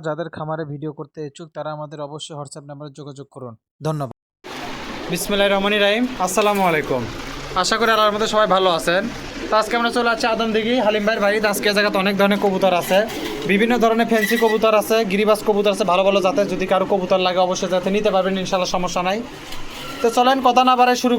যাদের খামারে ভিডিও করতে ইচ্ছুক তারা আমাদের অবশ্যই হোয়াটসঅ্যাপ নাম্বারে যোগাযোগ করুন। ধন্যবাদ। বিসমিল্লাহির রহমানির রহিম। আসসালামু আলাইকুম। আশা করি আল্লাহর মধ্যে সবাই ভালো আছেন। তো আজকে আমরা চলে আসছি আদমদিঘি হালিম ভাইয়ের বাড়িতে। আজকে জায়গাতে অনেক ধরনের কবুতর আছে, বিভিন্ন ধরনের ফ্যান্সি কবুতর আছে, গিরিবাজ কবুতর আছে, ভালো ভালো জাতের। যদি কারো কবুতর লাগে অবশ্যই যাতে নিতে পারবেন, ইনশাল্লাহ সমস্যা নাই। তো চলেন কথা না বাড়ায় শুরু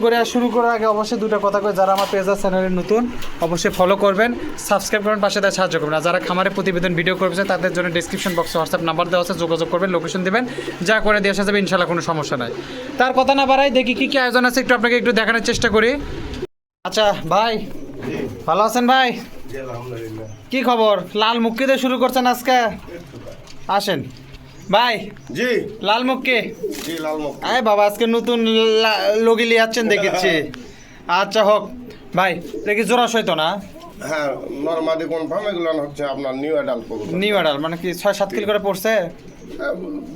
করার আগে অবশ্যই দুটো কথা করে, যারা আমার পেজ আর চ্যানেলে নতুন অবশ্যই ফলো করবেন, সাবস্ক্রাইব করবেন, পাশে তাই সাহায্য করবেন। আর যারা খামারে প্রতিবেদন ভিডিও করবেন তাদের জন্য ডিসক্রিপশন বক্সে হোয়াটসঅ্যাপ নাম্বার দেওয়া আছে, যোগাযোগ করবেন, লোকেশন দেবেন, যা করে দিয়ে আসা যাবে, ইনশাল্লাহ কোনো সমস্যা নাই। তার কথা না বাড়াই দেখি কী কী আয়োজন আছে একটু আপনাকে একটু দেখানোর চেষ্টা করি। আচ্ছা ভাই, ভালো আছেন ভাই? কি খবর? লাল মুক্কি দিয়ে শুরু করছেন আজকে? আসেন ভাই। জি লাল মুক্কি। জি লাল মুক্কি। আরে বাবা, আজকে নতুন লগি লিয়ে যাচ্ছেন দেখেছি। আচ্ছা হোক ভাই, এটা কি জোড়া সইতো না? হ্যাঁ, নরমাদি কনফার্ম এগুলো হচ্ছে আপনার নিউ অ্যাডাল্ট কবুতর। নিউ অ্যাডাল্ট মানে কি 6-7 কিলো করে পড়ছে?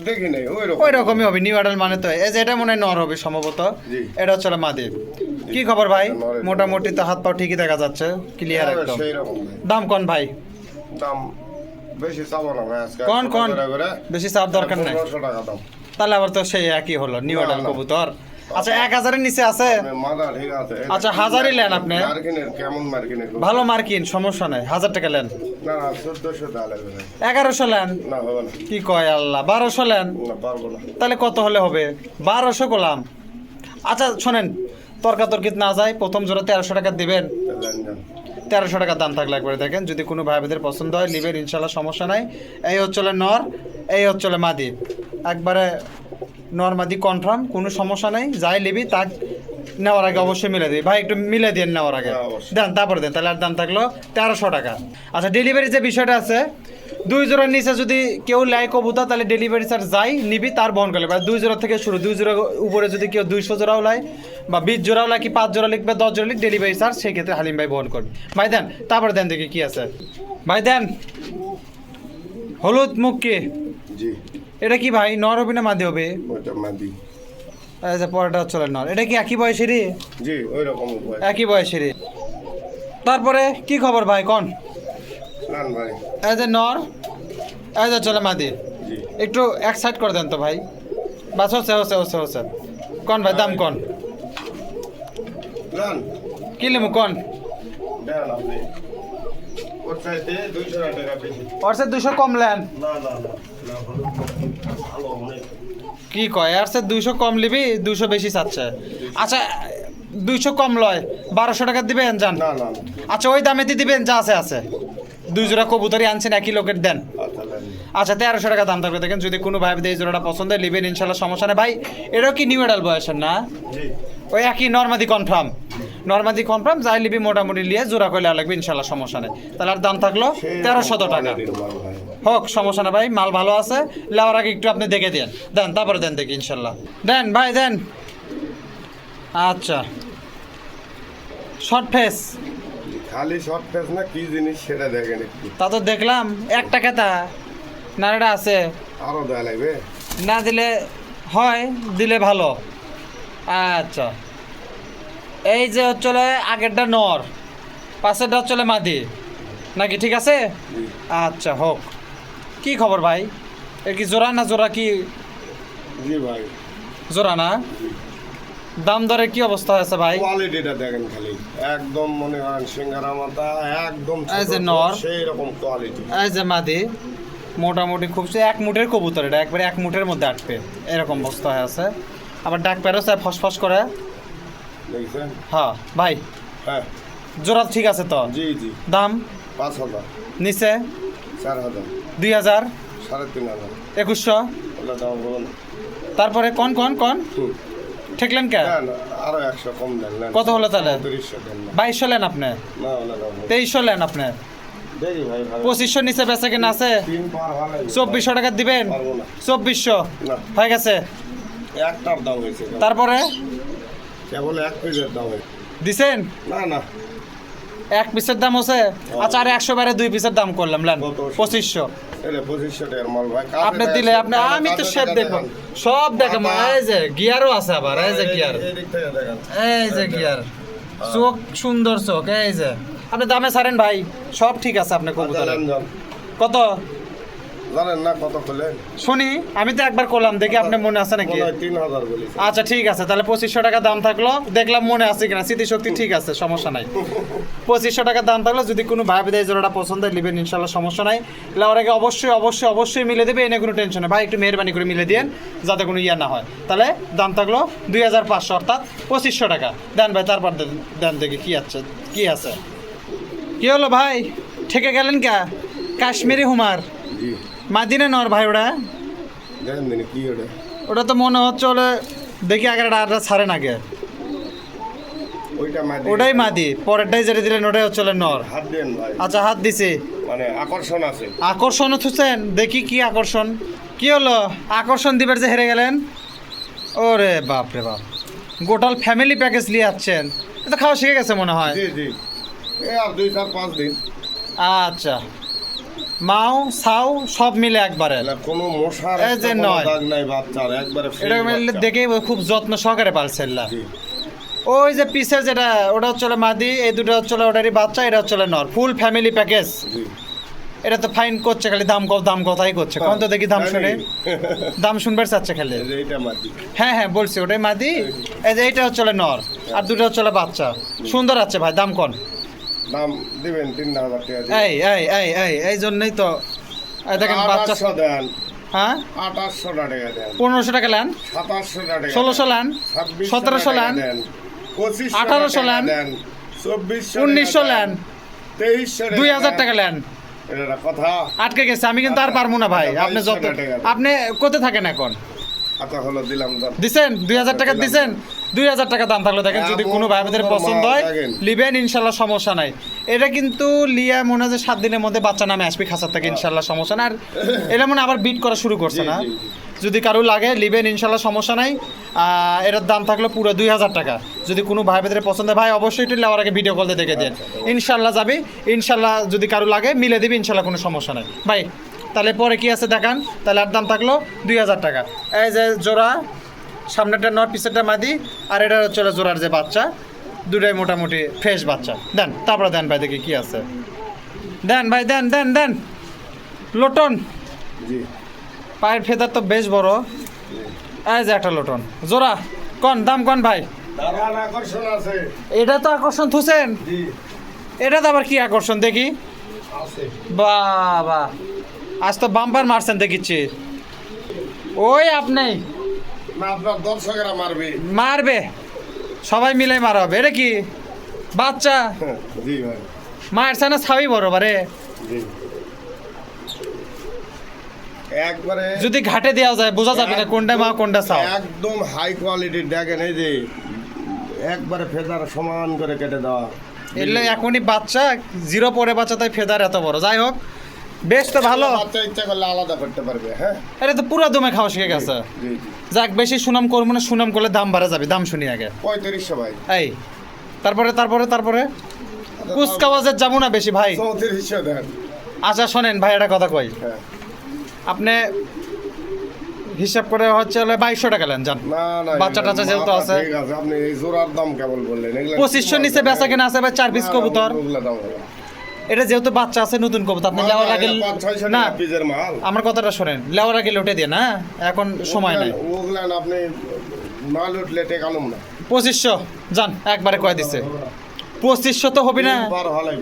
দেখি নাই ওই রকমই হবে নিউ অ্যাডাল্ট মানে। তো এই যে এটা মনে হয় নর হবে সম্ভবত, এটা হচ্ছে মাদি। কি খবর ভাই? মোটামুটি তো হাত পাও ঠিকই দেখা যাচ্ছে, ক্লিয়ার একদম। দাম কোন ভাই? দাম বেশি চাবো না ভাই আজকে। কোন বেশি চাপ দরকার নাই। 1500 টাকা দাম। তাহলে আবার তো সেই একই হলো, নিউ অ্যাডাল্ট কবুতর। আচ্ছা 1000-এর নিচে আছে? মাদা ঠিক আছে। আচ্ছা 1000-ই নেন আপনি? মার্কিনের কেমন মার্কিনের? ভালো মার্কিন, সমস্যা নাই, 1000 টাকা নেন। না 1400 টাকা লাগবে। 1100 নেন? না হবে না। কি কয় আল্লাহ, 1200 নেন? না পারবো না। তাহলে কত হলে হবে? 1200 গোলাম। আচ্ছা শোনেন, তর্কাতর্কিত না যায়, প্রথম জোড়া 1300 টাকা দিবেন। 1300 টাকার দাম থাকলে একবারে দেখেন, যদি কোনো ভাইদের পছন্দ হয় নিবেন, ইনশাল্লাহ সমস্যা নাই। এই হচ্ছে নর, এই হচ্ছে মাদি, একবারে নর মাদি কনফার্ম, কোনো সমস্যা নেই। যাই নিবি তা নেওয়ার আগে অবশ্যই মিলে দিবি ভাই, একটু মিলে দিয়ে নেওয়ার আগে দেন, তারপরে দেন। তাহলে আর দাম থাকলো 1300 টাকা। আচ্ছা ডেলিভারি যে বিষয়টা আছে, 2 জোড়ার নিচে যদি কেউ লেয় কবুতর, তাহলে ডেলিভারি চার্জ যাই নিবি তার বহন করলে। 2 জোড়া থেকে শুরু, 2 জোড়া উপরে যদি কেউ 200 জোড়াও লাই বা 20 জোড়াও লাই, কি 5 জোড়া লিখবে, 10 জোড়া লিখ, ডেলিভারি চার্জ সেই ক্ষেত্রে হালিম ভাই বহন করবে। ভাই দেন, তারপরে দেন দেখি কি আছে। ভাই দেন হলুদ মুখকে। জি এটা কি ভাই, নর হবে না মাদি হবে? ওটা মাদি। আচ্ছা পরেরটা হচ্ছে নর। এটা কি একই বয়সেরই? জি ওই রকম একই বয়সেরই। তারপরে কি খবর ভাই কোন? নান ভাই এই যে নর, এই যে চলে মাদি। জি একটু এক সাইড করে দেন তো ভাই। বাস হচ্ছে কোন ভাই, দাম কোন? নান কি লিমু কোন? দেন আপনি। ওর চাইতে 200 টাকা বেশি। ওর সে 200 কম লেন? না না না না ভালো অনেক। কি কয়, আর সে 200 কম লিবি, 200 বেশি চাচ্ছে। আচ্ছা 200 কম লয়, 1200 টাকা দিবেন যান। না না আচ্ছা ওই দামে দিবেন যা আছে। 2 জোড়া কবুতরি আনছেন একই লোকের, দেন। আচ্ছা 1300 টাকা দাম থাকবে দেখেন। যদি কোনো ভাই এই জোড়াটা পছন্দ হয় নিবেন, ইনশাল্লাহ সমস্যা নেই ভাই। এটাও কি নিউ অ্যাডাল্ট বয়সের না? ওই একই নরমাদি কনফার্ম, নরমাদি কনফার্ম, যাই লিবি মোটামুটি লিয়ে জোড়া করে লাগবে, ইনশাল্লাহ সমস্যা নেই। তাহলে আর দাম থাকলো 1300 টাকা। হোক সমস্যা না ভাই, মাল ভালো আছে, লেওয়ার আগে একটু আপনি দেখে দেন, দেন তারপরে দেন দেখি ইনশাল্লাহ। দেন ভাই দেন। আচ্ছা শর্ট ফেস, খালি শর্ট ফেস না কি জিনিস সেটা দেখেন একটু। তা তো দেখলাম, একটা কেতা নাড়াটা আছে, আরো দেয়া লাগবে? না দিলে হয়, দিলে ভালো। আচ্ছা এই যে হচ্ছে আগেরটা নর, পাশেরটা হচ্ছে মাদি নাকি? ঠিক আছে আচ্ছা হোক। কি খবর ভাই? এর কি জোড়া না জোড়া? কি জি ভাই জোড়া না? দাম দরের কি অবস্থা আছে ভাই? কোয়ালিটিটা দেখেন খালি, একদম মনে করেন সিঙ্গারা মাথা, একদম এই যে নর, সেই রকম কোয়ালিটি। এই যে মাদি, মোটামুটি খুব এক মুঠের কবুতর, এটা একবারে এক মুঠের মধ্যে আটবে এরকম অবস্থা হয়ে আছে। আবার ডাক প্যারো চায় ফসফস করে। দেখছেন? হ্যাঁ ভাই, হ্যাঁ জোড়া ঠিক আছে তো? জি জি। দাম 5000, নিচে 4000, 2000, 3500, 2100। ওগুলো দাম বলুন। তারপরে কোন ঠেকলেন কে? আরো 100 কম দেন। কত হলো তাহলে? 3300 দেন। 2200 লেন আপনি? না না দাম 2300 লেন আপনি? দেখি ভাই ভাই 2500 নিচে বেচা কিনা আছে? 3 পার ভালো। 2400 টাকা দিবেন? পারবো না। 2400 না হয়ে গেছে। একটার দাম হয়েছে, তারপরে কেবল এক পিসের দাম হয়েছে। দিছেন? না না এক পিসের দাম হচ্ছে। আচ্ছা আর 100 বারে 2 পিসের দাম করলাম, লেন 2500। এটা 2500 টাকার মাল ভাই। আপনি দিলে আপনি, আমি তো সব দেখো, সব দেখো। এই যে গিয়ারও আছে আবার, এই যে গিয়ার, এই যে গিয়ার, চোখ সুন্দর চোখ, এই যে। আপনি দামে ছাড়েন ভাই, সব ঠিক আছে। আপনি কবুতর কত? জানেন না কত করলেন? শুনি, আমি তো একবার করলাম, দেখি আপনার মনে আছে নাকি? মনে হয় 3000 বলেছে। আচ্ছা ঠিক আছে, তাহলে 2500 টাকা দাম থাকলো, দেখলাম মনে আছে কিনা, স্মৃতিশক্তি ঠিক আছে, সমস্যা নাই। 2500 টাকা দাম থাকলো, যদি কোনো ভাই বিদায় জোড়াটা পছন্দ হয় নেবেন ইনশাল্লাহ, সমস্যা নাই। লেওয়ার আগে অবশ্যই অবশ্যই অবশ্যই মিলে দেবে, এনে কোনো টেনশন নেই ভাই, একটু মেহরবানি করে মিলে দিন যাতে কোনো ইয়া না হয়। তাহলে দাম থাকলো 2500, অর্থাৎ 2500 টাকা দেন ভাই। তারপর দেন দেখি কি আছে, কি আছে। কি হলো ভাই, ঠেকে গেলেন কে? কাশ্মীরি হুমার জি মাদিনে নর ভাই, ওটা জানেন দিনে কি ওটা? ওটা তো মনে হচ্ছে ওটা, দেখি আগে আটটা ছাড়েন আগে, ওইটা মাদি। ওটাই মাদি, পরেরটাই যেটা দিলেন ওটাই হচ্ছে নর। হাত দেন ভাই, আচ্ছা হাত দিছে, মানে আকর্ষণ আছে। আকর্ষণ হচ্ছেন, দেখি কি আকর্ষণ। কি হলো, আকর্ষণ দিবার যে হেরে গেলেন? ওরে বাপ রে বাপ, গোটাল ফ্যামিলি প্যাকেজ নিয়ে যাচ্ছেন, এটা খাওয়া শিখে গেছে মনে হয়। জি জি, এই আর 2-4-5 দিন। আচ্ছা, মাও সাও সব মিলে একবারে, না কোনো মশার এই যে একটা কোনো নয়। দাগ নাই বাচ্চার, একবারে fresh এটা মিলে বাচ্চা। দেখে খুব যত্ন সহকারে পালছেন। জি ওই যে পিসের যেটা, ওটা হচ্ছে মাদি, এই দুটো হচ্ছে ওটারই বাচ্চা, এটা হচ্ছে নর, ফুল ফ্যামিলি প্যাকেজ। জি। এটা তো ফাইন করছে, খালি দাম দাম কথাই করছে, কোন তো দেখি দাম শুনে, দাম শুনবার চাচ্ছে খালি। এই যে এইটা মাদি। হ্যাঁ হ্যাঁ বলছি, ওটাই মাদি, এই যে এইটা হচ্ছে নর, আর দুটো হচ্ছে বাচ্চা, সুন্দর আছে ভাই। দাম কোন? দাম দিবেন 3000 টাকা দিবেন। এই এই এই এই এই জন্যই তো, এই দেখেন বাচ্চা। 2800 দেন, হ্যাঁ 2800 টাকা দেন, 1500 টাকা নেন, 2700 টাকা, 1600 নেন, 1700 নেন, 1800 নেন, 2400, 1900 নেন, 2300, 2000 টাকা নেন। এটা কথা। আটকে গেছে, আমি কিন্তু আর পারবো না ভাই। আপনি যত, আপনি কোথায় থাকেন এখন? আচ্ছা হলো দিলাম দাম। দিছেন 2000 টাকা দিছেন, 2000 টাকা দাম থাকলো। দেখেন যদি কোনো ভাইদের পছন্দ হয় লিবেন ইনশাল্লাহ, সমস্যা নাই। এটা কিন্তু লিয়া মনে হয় যে 7 দিনের মধ্যে বাচ্চা নামে আসবে খাঁচার থেকে, ইনশাল্লাহ সমস্যা না। আর এটা মনে হয় আবার বিট করা শুরু করছে না। জি, জি, যদি কারো লাগে লিবেন ইনশাল্লাহ, সমস্যা নাই। এটার দাম থাকলো পুরো 2000 টাকা। যদি কোনো ভাই বেদের পছন্দ হয় ভাই অবশ্যই একটু নেওয়ার আগে ভিডিও কল দিয়ে দেখে দেন, ইনশাল্লাহ যাবে ইনশাল্লাহ। যদি কারো লাগে মিলে দিবে ইনশাল্লাহ, কোনো সমস্যা নাই ভাই। তাহলে পরে কি আছে দেখান। তাহলে আর দাম থাকলো 2000 টাকা। এই যে জোড়া, সামনেটা নর পিছেরটা মাদি, আর এটা হচ্ছে জোড়ার যে বাচ্চা, দুটাই মোটামুটি ফ্রেশ বাচ্চা। দেন তারপরে দেন ভাই, দেখি কি আছে। দেন ভাই, দেন দেন দেন। লোটন, জি পায়ের ফেদার তো বেশ বড়। এই যে একটা লোটন জোড়া, কন দাম কন ভাই। দারুণ আকর্ষণ আছে। এটা তো আকর্ষণ থুছেন, জি এটা তো আবার কি আকর্ষণ দেখি। আছে। বাবা, আজ তো বাম্পার মারছেন দেখিচ্ছি। ওই আপনি না আপনার দর্শকেরা মারবে। মারবে, সবাই মিলে মারা হবে। এটা কি বাচ্চা? জি ভাই মারছে না ছাবি বড় বারে। জি, একবারে যদি ঘাটে দেওয়া যায় বোঝা যাবে না কোনটা মা কোনটা ছাও। একদম হাই কোয়ালিটির দেখেন, এই যে একবারে ফেদার সমান করে কেটে দেওয়া। এলে এখনই বাচ্চা, জিরো পরে বাচ্চা, তাই ফেদার এত বড়। যাই হোক, বেশ তো ভালো। বাচ্চা ইচ্ছা করলে আলাদা করতে পারবে। হ্যাঁ এটা তো পুরো দমে খাওয়া শিখে গেছে। জি জি, যাক, বেশি সুনাম করবো না, সুনাম করলে দাম বাড়া যাবে। দাম শুনি আগে 3500 ভাই। এই তারপরে তারপরে তারপরে কুচকাওয়াজের যাবো না বেশি ভাই। 3400 দেন। আচ্ছা শোনেন ভাই, একটা কথা কই, হ্যাঁ আপনি হিসাব করে হচ্ছে 2200 টাকা নেন যান। না না, বাচ্চা টাচ্চা যেহেতু আছে। ঠিক আছে, আপনি এই জোড়ার দাম কেমন বললেন? 2500 নিচে বেচা কেনা আছে ভাই, 4 পিস কবুতর। ওগুলা দাম হবে। এটা যেহেতু বাচ্চা আছে, নতুন কবুতর, আপনি লেওয়ার আগে 5-600 না, টাকা পিসের মাল। আমার কথাটা শোনেন, লেওয়ার আগে লোটে দিয়ে না, এখন সময় নাই। ওগুলা আপনি মাল উঠলে টেকালুম না। 2500 যান, একবারে কয় দিছে। 2500 তো হবে না, বার হলাই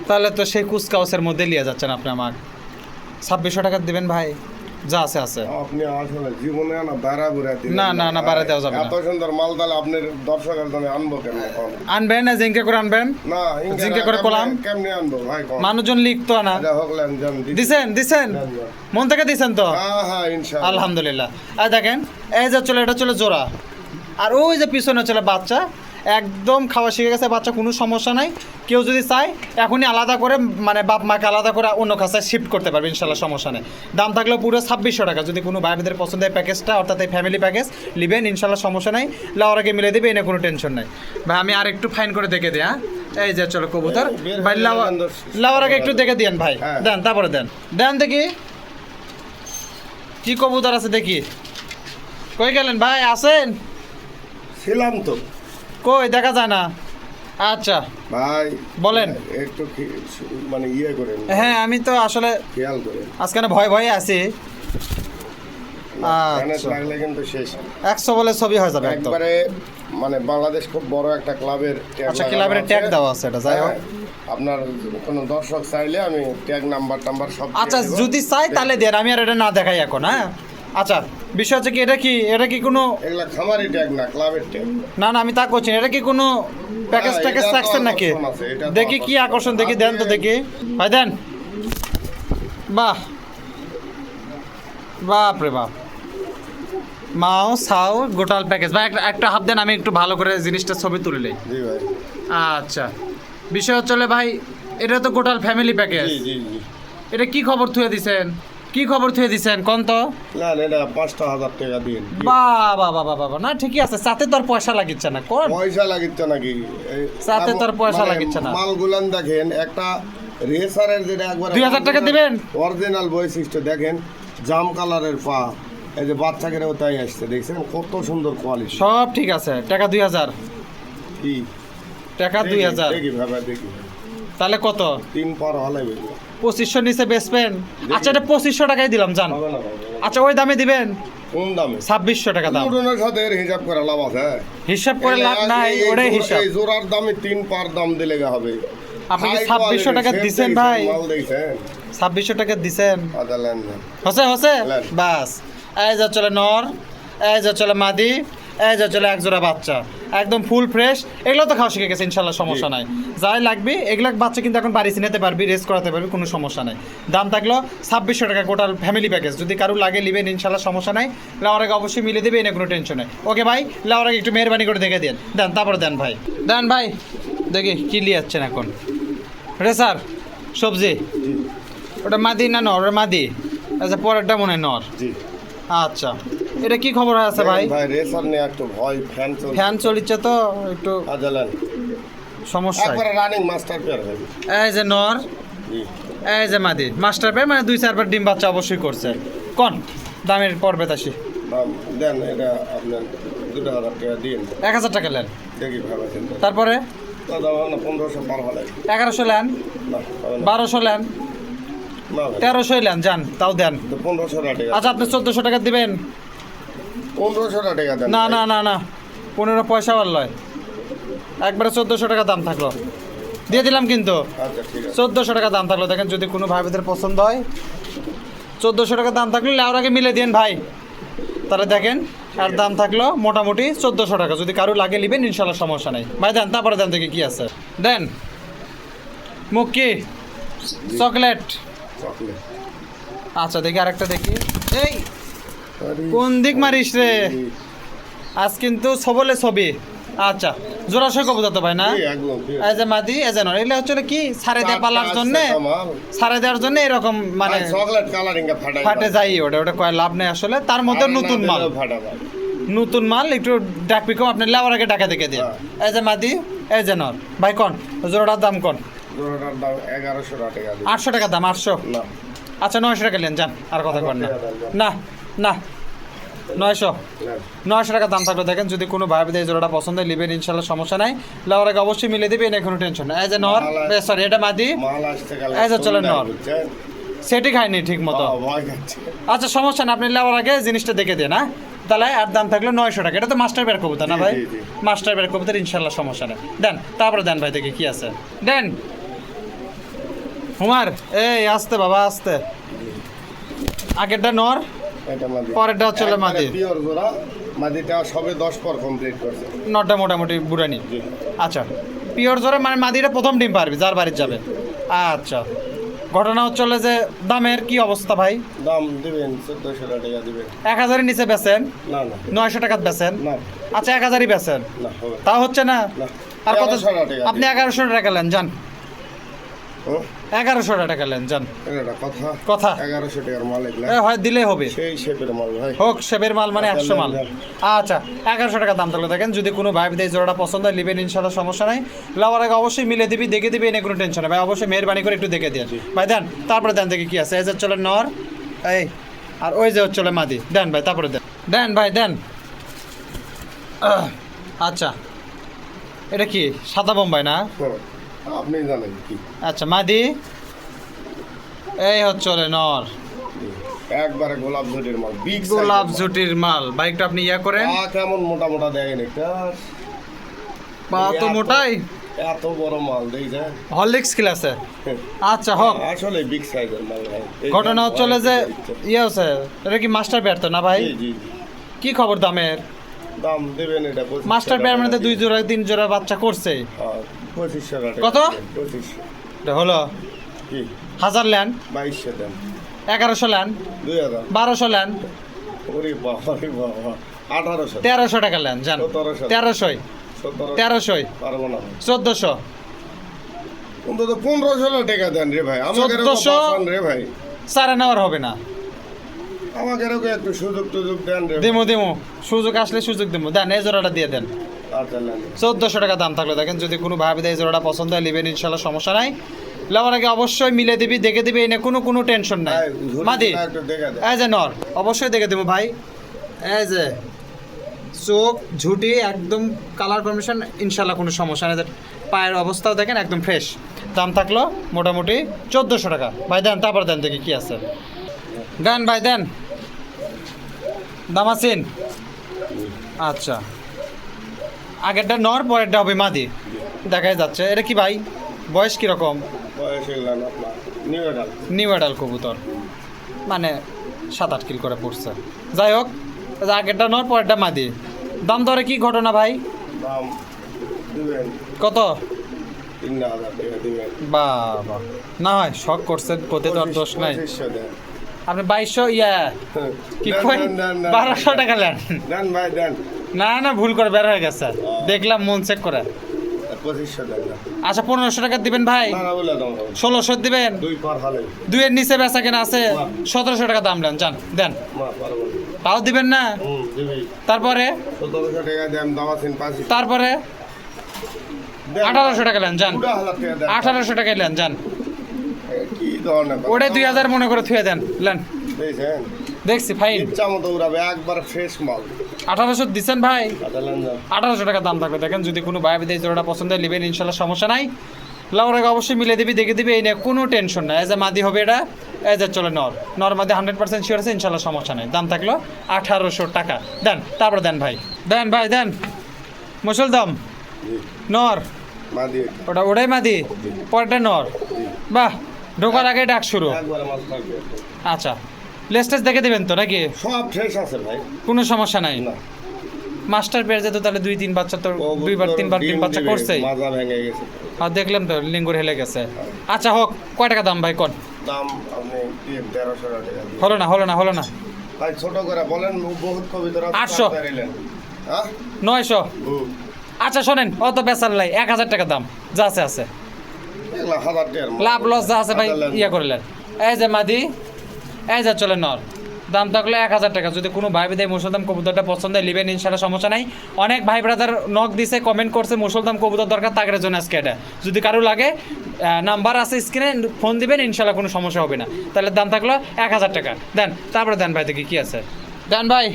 তাহলে তো সেই কুচকাওয়াজের মধ্যে লিয়ে যাচ্ছেন আপনি। আমার 2600 টাকা দিবেন ভাই, যা আছে আছে। আপনি আসলে জীবনে না বাড়া বুড়া দিন। না, না, না, বাড়া দেওয়া যাবে না। এত সুন্দর মাল তাহলে আপনার দর্শকের জন্য আনবো কেমনে? আনবেন না জিঙ্কে করে আনবেন, না জিঙ্কে করে কলাম কেমনে আনবো ভাই? মানুষজন লিখতো না। হকলেন জান দিছেন দিছেন, মন থেকে দিছেন তো? হ্যাঁ হ্যাঁ ইনশাআল্লাহ। আলহামদুলিল্লাহ। আর দেখেন, এই যে চলে, এটা চলে জোড়া, আর ওই যে পিছনে চলে বাচ্চা, একদম খাওয়া শিখে গেছে বাচ্চা, কোনো সমস্যা নাই। কেউ যদি চায় এখনই আলাদা করে, মানে বাপ মাকে আলাদা করে অন্য খাঁচায় শিফট করতে পারবে ইনশাল্লাহ, সমস্যা নেই। দাম থাকলেও পুরো 2600 টাকা। যদি কোনো ভাইদের পছন্দের প্যাকেজটা, অর্থাৎ এই ফ্যামিলি প্যাকেজ নেবেন ইনশাল্লাহ, সমস্যা নাই। লাওয়ার আগে মিলে দেবে, এনে কোনো টেনশন নাই ভাই। আমি আর একটু ফাইন করে দেখে দিই। হ্যাঁ এই যে চলো কবুতর ভাই, লাওয়ার আগে একটু দেখে দিয়েন ভাই। দেন তারপরে দেন, দেন দেখি কি কবুতর আছে দেখি। কই গেলেন ভাই, আসেন? ছিলাম তো, কই দেখা যায় না। আচ্ছা ভাই বলেন। একটু মানে ইয়ে করেন, হ্যাঁ আমি তো আসলে খেয়াল করেন, আজকে না ভয় ভয়ে আছি। ফ্যানেট আচ্ছা লাগলে কিন্তু শেষ 100 বলে ছবি হয়ে যাবে একদম। একবারে। মানে বাংলাদেশ খুব বড় একটা ক্লাবের tag আচ্ছা লাগানো ক্লাবের আছে। ট্যাগ দেওয়া আছে এটা, যাই হোক। হ্যাঁ, আপনার কোনো দর্শক চাইলে আমি ট্যাগ নাম্বার সব দিয়ে আচ্ছা দেব। যদি চাই তাহলে দেন, আমি আর এটা না দেখাই এখন। হ্যাঁ আচ্ছা বিষয় হচ্ছে কি, এটা কি কোনো, এগুলা খামারি ট্যাগ না, ক্লাবের ট্যাগ। না না আমি তা করছি না, এটা কি কোনো প্যাকেজ এটা ট্যাকেজ তো রাখছেন নাকি? আকর্ষণ আছে, এটা তো দেখি কি আকর্ষণ, দেখি দেন তো আপনি- দেখি ভাই দেন। বাহ বাপ রে বাপ, মাও সাও গোটাল প্যাকেজ ভাই, একটা হাফ দেন, আমি একটু ভালো করে জিনিসটা ছবি তুলে নেই। জি ভাই, আচ্ছা বিষয় হচ্ছে ভাই, এটা তো গোটাল ফ্যামিলি প্যাকেজ। জি জি জি। এটা কি খবর থুয়ে দিছেন, কি খবর থুয়ে দিছেন কোন তো? না না, এটা 5,000 টাকা দিন। বাবা বাবা বাবা, না ঠিকই আছে, সাথে তো আর পয়সা লাগিচ্ছে না কোন। পয়সা লাগিচ্ছে নাকি? সাথে তো আর পয়সা মানে লাগিচ্ছে না। মালগুলান দেখেন, একটা রেসারের যেটা একবার 2000 টাকা দিবেন? অরিজিনাল বৈশিষ্ট্য দেখেন, জাম কালারের পা, এই যে বাচ্চাকেও তাই আসছে, দেখছেন কত সুন্দর কোয়ালিটি। সব ঠিক আছে, টাকা 2000, কি টাকা 2000, দেখি ভাবে দেখি, তাহলে কত? 3 পার হলে বেশি 2500 নিচে বেচবেন? আচ্ছা এটা 2500 টাকাই দিলাম জান। হবে না, হবে না। আচ্ছা ওই দামে দিবেন? কোন দামে? 2600 টাকা দাম। পুরোনোর সাথে এর হিসাব করে লাভ আছে? হিসাব করে লাভ নাই, ওটাই হিসাব। এই জোড়ার দামে 3 পার দাম দিলে হবে। আপনি কি High 2600 টাকা quality, দিছেন shape ভাই? দেখছেন, মাল দেখছেন? 2600 টাকা দিছেন? আদা লেনদেন। হসে হসে লেন। বাস। এই যা চলে নর, এই যা চলে মাদি, এই যা চলে এক জোড়া বাচ্চা, একদম ফুল ফ্রেশ। এগুলো তো খাওয়া শিখে গেছে ইনশাল্লাহ, সমস্যা নাই। যাই লাগবে এগুলো বাচ্চা কিন্তু এখন বাড়ি চিনাতে পারবি, রেস্ট করাতে পারবি, কোনো সমস্যা নাই। দাম থাকলো 2600 টাকা গোটাল ফ্যামিলি প্যাকেজ। যদি কারো লাগে নিবেন ইনশাল্লাহ, সমস্যা নাই। লাওয়ার আগে অবশ্যই মিলে দেবে, এনে কোনো টেনশন নেই। ওকে ভাই, লাওয়ার আগে একটু মেহরবানি করে দেখে দেন, দেন তারপরে দেন ভাই, দেন ভাই। দেখি কি লিয়াচ্ছেন এখন? রেসার সবজি, ওটা মাদি না নর? ওটা মাদি। আচ্ছা পরেরটা মনে হয় নর। জি আচ্ছা এটা কি খবর আছে ভাই? ভাই রেসার নিয়ে একটু ভয়, ফ্যান চলছে। ফ্যান চলিচ্ছে তো একটু আদা লেন। সমস্যা। একবারে রানিং মাস্টার পেয়ার হবে। এই যে নর, জি এই যে মাদি, মাস্টার পেয়ার, মানে 2-4 বার ডিম বাচ্চা অবশ্যই করছে। কোন দামের পর্বে আসি? দাম দেন, এটা আপনার 2,000 টাকা দিন। 1000 টাকা নেন, দেখি ভাবে চিন্তা। তারপরে তো দাম না 1500 পার হলে 1100 নেন, না, হবে না। 1200 নেন, না ভাই, 1300 নেন, যান তাও দেন। তো 1500 টাকা। আচ্ছা আপনি 1400 টাকা দিবেন? 1500 টাকা দেন। না না না না, 15 পয়সা বার লয়, একবারে 1400 টাকা দাম থাকলো, দিয়ে দিলাম কিন্তু। আচ্ছা ঠিক আছে। 1400 টাকা দাম থাকলো, দেখেন যদি কোনো ভাইদের পছন্দ হয়, 1400 টাকা দাম থাকলে লেওয়ার আগে মিলে দিন ভাই, তাহলে দেখেন। আর দাম থাকলো মোটামুটি 1400 টাকা, যদি কারো লাগে নেবেন ইনশাল্লাহ, সমস্যা নেই ভাই। দেন তারপরে দেন দেখি কি আছে, দেন। মুখ কি চকলেট? চকলেট। আচ্ছা দেখি আরেকটা দেখি। এই আরে, কোন দিক মারিস রে? আজ কিন্তু সবলে ছবি। আচ্ছা জোড়াশয় কবুতর তো ভাই না? জি, একদম, জি। এই যে মাদি, এই যে নর, এগুলো হচ্ছে কি সারে দিয়ে পালার জন্য, সারে দেওয়ার জন্য এরকম মানে চকলেট কালারিং ফাটাই ফাটে যাই, ওটা ওটা কয় লাভ নেই আসলে। তার মধ্যে নতুন মাল, ফাটা ভাই। নতুন মাল, একটু ডাক পিকম আপনি লেওয়ার আগে ডাকা দেখে দিন। এই যে মাদি, এই যে নর ভাই, কোন জোড়াটার দাম কোন? জোড়াটার দাম 1100 টাকা দিন। 800 টাকা দাম, 800। না, আচ্ছা 900 টাকা নেন, যান, আর কথা কন না। না না 900, না। 900 টাকা দাম থাকলে দেখেন, যদি কোনো ভাই এই জোড়াটা পছন্দ হয় নেবেন ইনশাল্লাহ, সমস্যা নাই। লেওয়ার আগে অবশ্যই মিলে দেবে, এনে কোনো টেনশন নাই। এই যে নর, সরি এটা মাদি, মাল আসতে গেলে এই যে চলে সন্ধ্যায় নর। বুঝছেন? সেটি খায়নি ঠিক মতো। ভয় খাচ্ছে। আচ্ছা সমস্যা না, আপনি লেওয়ার আগে জিনিসটা দেখে দেন। হ্যাঁ তাহলে আর দাম থাকলো 900 টাকা। এটা তো মাস্টার বের কবুতর না জি, ভাই? জি, জি। মাস্টার বের কবুতর ইনশাল্লাহ, সমস্যা নেই। দেন তারপরে দেন ভাই দেখি কি আছে, দেন। হুমার এই আসতে বাবা আসতে, আগেরটা নর, এটা মাদি। পরেরটা হচ্ছে হলো মাদি। পিওর জোড়া, মাদিটা সবে 10 পর কমপ্লিট করছে। নটা মোটামুটি বুড়ানি। জি। আচ্ছা পিওর জোরে মানে মাদিটা প্রথম ডিম পারবি যার বাড়ির যাবে। আচ্ছা ঘটনা হচ্ছে হলো যে দামের কি অবস্থা ভাই? দাম দিবেন 1400 টাকা দিবেন। 1000-এর নিচে বেচেন, না না 900 টাকা বেচেন। না আচ্ছা 1000-ই বেচেন, না, হবে তা হচ্ছে না। না। আর কত? 1100 টাকা আপনি 1100 টাকা নেন, যান। ও, 1100 টাকা নেন, যান। এটা কথা কথা 1100 টাকার মাল এগুলা। হয় দিলেই হবে, সেই শেপের মাল ভাই। হোক সেবের মাল মানে 100 মাল। দেন। আচ্ছা 1100 টাকা দাম থাকলে দেখেন, যদি কোনো ভাই এই জোড়াটা পছন্দ হয় নেবেন ইনশাল্লাহ, সমস্যা নাই। লাওয়ার আগে অবশ্যই মিলে দিবি, দেখে দিবি, এনে কোনো টেনশন নেই ভাই। অবশ্যই মেহরবানি করে একটু দেখে দিয়ে ভাই, দেন তারপরে দেন দেখি কি আছে। এই যে চলে নর, এই আর ওই যে চলে মাদি, দেন ভাই তারপরে দেন, দেন ভাই দেন। আচ্ছা এটা কি সাদা বোম্বাই না? হ্যাঁ, আপনি জানেন কি। আচ্ছা মাদি এই হচ্ছে নর, একবারে গোলাপ জুটির মাল, বিগ গোলাপ জুটির মাল। বাইকটা আপনি ইয়া করেন, পা কেমন মোটা মোটা দেখেন একটা, পা তো মোটাই, এত বড় মাল দেখছেন। হরলিক্স ক্লাসে। আচ্ছা হোক, আসলে বিগ সাইজের মাল ভাই। এই ঘটনা যে হচ্ছে যে ইয়ে হচ্ছে, এটা কি মাস্টার পেয়ার তো না ভাই? জি জি জি। কি খবর দামের? দাম দেবেন এটা 2500 মাস্টার পেয়ার মানে তো টাকা 2 জোড়া 3 জোড়া বাচ্চা করছে। হ্যাঁ, 2500 টাকা। কত? 2500 এটা হলো কি 1000 ল্যান, 2200 দেন, 1100 ল্যান, 2000, 1200 ল্যান, ওরে বাবা রে বাবা, 1800, 1300 টাকা ল্যান জান, 1700, 1300, 1700, 1300, পারবো না 1400, অন্তত 1500 টাকা দেন রে ভাই, আমাকে 1400 রে ভাই, সারা নেওয়ার হবে না। আমাকে একটু সুযোগ টুযোগ দেন রে। দেমো দেমো, সুযোগ আসলে সুযোগ দেবো, দেন এই জোড়াটা দিয়ে দেন। আচ্ছা নেন। 1400 টাকা দাম থাকলো। দেখেন যদি কোনো ভাবে এই জোড়াটা পছন্দ হয় নেবেন, ইনশাল্লাহ সমস্যা নাই। নেওয়ার আগে অবশ্যই মিলে দিবি, দেখে দিবি, এনে কোনো টেনশন নাই। ভাই, ঝুড়ি মাদি গুলা একটু দেখে দেন। এই যে নর, অবশ্যই দেখে দেবো ভাই। এই যে চোখ ঝুটি একদম কালার কম্বিনেশন, ইনশাল্লাহ কোনো সমস্যা নেই। পায়ের অবস্থাও দেখেন একদম ফ্রেশ। দাম থাকলো মোটামুটি 1400 টাকা। ভাই দেন, তারপর দেন দেখি কি আছে। দেন ভাই দেন, দাম আছেন। আচ্ছা, আগেরটা নর, পরেরটা হবে মাদি, দেখাই যাচ্ছে। এটা কি ভাই, বয়স কীরকম? বয়স এগুলা না আপনার, নিউ এডাল। নিউ অ্যাডাল কবুতর, মানে 7-8 কিল করে পড়ছে। যাই হোক, এই যে আগেরটা নর, পরেরটা মাদি। দাম দরে কি ঘটনা ভাই? দাম দিবেন কত? 3000 টাকা দিবেন। বাবা, না হয় শখ করছেন, কোতে তো আর দোষ নাই। 2500 দেন। আপনি 2200 ইয়া কি দেন, কই, দেন, দেন, দেন, 1200 টাকা নেন। দেন ভাই দেন। না না, ভুল করে বের হয়ে গেছে, দেখলাম মন চেক করে। 2500 দেন না। আচ্ছা 1500 টাকা দিবেন ভাই, না না বলে দাম 1600 দিবেন। দুই পার হালে। দুইয়ের নিচে বেচা কেনা আছে, 1700 টাকা দাম নেন, যান দেন। মা পারবো না। তাও দিবেন না? দিবি। তারপরে 1700 টাকা দেন, দাম আছেন 500। তারপরে দেন। 1800 টাকা নেন, যান। 2000 টাকা দেন। 1800 টাকা নেন, যান। কি ধরনের কথা? ওটাই 2000 মনে করে থুয়ে দেন, লেন। দেখছেন? দেখছি ফাইন। ইচ্ছা মতো উড়াবে, একবার ফ্রেশ মাল। 1800 দিচ্ছেন ভাই, আদালান যান। 1800 টাকা দাম থাকবে। দেখেন যদি কোনো ভাই বিদেশ জোড়াটা পছন্দ হয় নেবেন, ইনশাল্লাহ সমস্যা নাই। লাউর আগে অবশ্যই মিলে দিবি, দেখে দিবি, এই নিয়ে কোনো টেনশন নাই। এজ এ মাদি হবে এটা, এজ এ চলে নর মাদি 100% শিওর আছে, ইনশাল্লাহ সমস্যা নাই। দাম থাকলো 1800 টাকা। দেন, তারপর দেন ভাই, দেন ভাই দেন। মুসল দাম জি। নর, মা দিয়ে ওটাই মাদি, পরেরটা নর। বাহ, ঢোকার আগে ডাক শুরু। একবারে মাল থাকবে। আচ্ছা, লেস্টেস দেখে দিবেন তো নাকি? সব ফ্রেশ আছে ভাই। কোনো সমস্যা নাই। না। মাস্টার পেয়ে যেত তাহলে 2-3 বাচ্চা তো, 2-3 বার ডিম বাচ্চা করছেই। মাজা ভেঙে গেছে। আর দেখলাম তো লিঙ্গুর হেলে গেছে। আচ্ছা হোক, কয় টাকা দাম ভাই কোন? দাম আপনি 1300 টাকা দিন। হলো না ভাই ছোট করে বলেন, বহুত কবিতার 800 হ্যাঁ 900। হুম। আচ্ছা শোনেন, অত বেচার লাই 1000 টাকা দাম যা আছে। এগুলা 1000 টাকার মাল। লাভ লস যা আছে ভাই ইয়া করলেন। এই যে মাদি, এই যে চলে নর, দাম থাকলে 1000 টাকা। যদি কোনো ভাই বিদায় মুসলদাম কবুতরটা পছন্দ হয় নেবেন, ইনশাল্লাহ সমস্যা নাই। অনেক ভাই ব্রাদার নক দিছে, কমেন্ট করছে মুসলদাম কবুতর দরকার, তাদের জন্য আজকে এটা। যদি কারো লাগে নাম্বার আছে স্ক্রিনে, ফোন দিবেন, ইনশাল্লাহ কোনো সমস্যা হবে না। তাহলে দাম থাকলো 1000 টাকা। দেন, তারপরে দেন ভাই, দেখি কি আছে। দেন ভাই।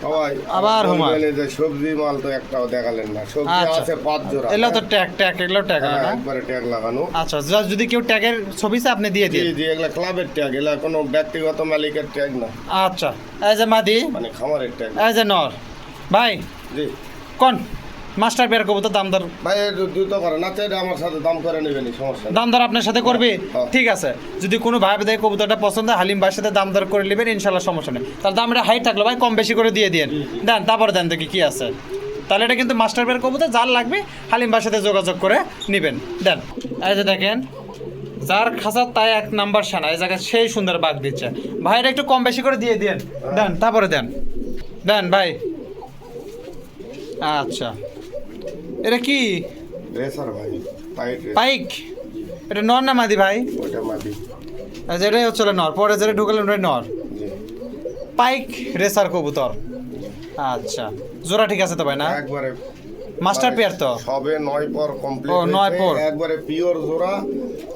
সবাই আবার হুমা। বলবেন যে সবজি মাল তো একটাও দেখালেন না। সবজি আচ্ছা। আছে 5 জোড়া। এগুলো তো ট্যাগ এগুলো ট্যাগ হ্যাঁ, না? একবারে ট্যাগ লাগানো। আচ্ছা, যদি কেউ ট্যাগের ছবি চায় আপনি দিয়ে জি দিন। জি, এগুলা ক্লাবের ট্যাগ, এগুলা কোনো ব্যক্তিগত মালিকের ট্যাগ না, আচ্ছা, এই যে মাদি, মানে খামারের ট্যাগ। এই যে নর। ভাই জি কোন মাস্টার পেয়ার কবুতর দাম দর? ভাই দ্রুত করে না, চাইলে আমার সাথে দাম করে নেবেন, সমস্যা নেই। দাম দর আপনার সাথে করবে? হ্যাঁ। ঠিক আছে, যদি কোনো ভাই দেয় কবুতরটা পছন্দ হয়, হালিম ভাইয়ের সাথে দাম দর করে নেবেন, ইনশাল্লাহ সমস্যা নেই। তাহলে দামটা হাই থাকলো ভাই, কম বেশি করে দিয়ে দিন। দেন, তারপরে দেন দেখি কি আছে। তাহলে এটা কিন্তু মাস্টার পেয়ার কবুতর, যার লাগবে হালিম ভাইয়ের সাথে যোগাযোগ করে নেবেন। দেন, এই যে দেখেন, যার খাঁচা তাই 1 নাম্বার সানা, এই জায়গায় সেই সুন্দর বাঘ দিচ্ছে। ভাইয়ের একটু কম বেশি করে দিয়ে দিন। দেন, তারপরে দেন ভাই। আচ্ছা, এটা কি রেসার ভাই, পাইট রেসার। পাইক? এটা নর না মাদি ভাই? ওটা মাদি। যেটাই হচ্ছে নর, পরে যেটা ঢুকালেন ওটাই নর। জি। পাইক রেসার কবুতর। আচ্ছা, জোড়া ঠিক আছে তো ভাই না? একবারে মাস্টার পেয়ার তো? সবে 9 পর কমপ্লিট ও, 9 পর। একবারে পিওর জোড়া